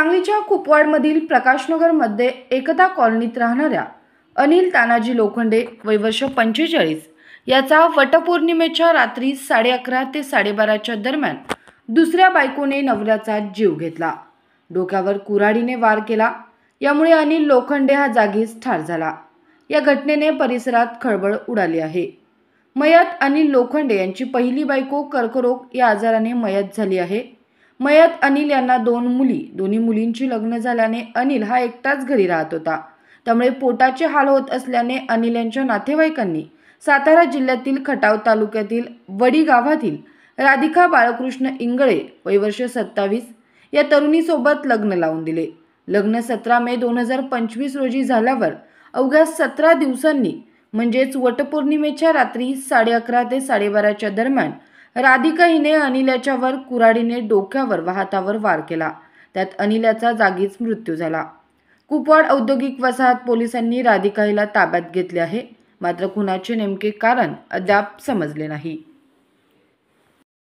सांगलीच्या कुपवाडमधील प्रकाशनगरमध्ये एकता कॉलनीत राहणाऱ्या अनिल तानाजी लोखंडे वय वर्ष 45 याचा वटपौर्णिमेच्या रात्री 11:30 ते 12:30च्या दरम्यान दुसऱ्या बायकोने नवऱ्याचा जीव घेतला। डोक्यावर कुऱ्हाडीने वार केला। यामुळे अनिल लोखंडे हा जागीच ठार झाला। या घटनेने परिसरात खळबळ उडाली आहे। मयत अनिल लोखंडे यांची पहिली बायको कर्करोग या आजाराने मयत झाली आहे। मयत अनिल यांना 2 मुली, दोन्ही मुलींची लग्न झाल्याने अनिल हा एकटाच घरी राहत होता। त्यामुळे पोटाचे हाल होत असल्याने अनिल यांच्या नातेवाईकांनी सातारा जिल्ह्यातील खटाव तालुक्यातील वडी गावातील राधिका बाळकृष्ण इंगळे वय वर्ष 27 या तरुणीसोबत लग्न लावून दिले। लग्न 17 मे 2025 रोजी झाल्यावर अवघ्या 17 दिवसांनी म्हणजेच वटपौर्णिमेच्या रात्री 11:30 ते 12:30च्या दरम्यान राधिका हिने अनिल याच्यावर कुऱ्हाडीने डोक्यावर व हातावर वार केला। त्यात अनिल याचा जागीच मृत्यू झाला। कुपवाड औद्योगिक वसाहत पोलिसांनी राधिका हिला ताब्यात घेतले आहे। मात्र खुनाचे नेमके कारण अद्याप समजले नाही।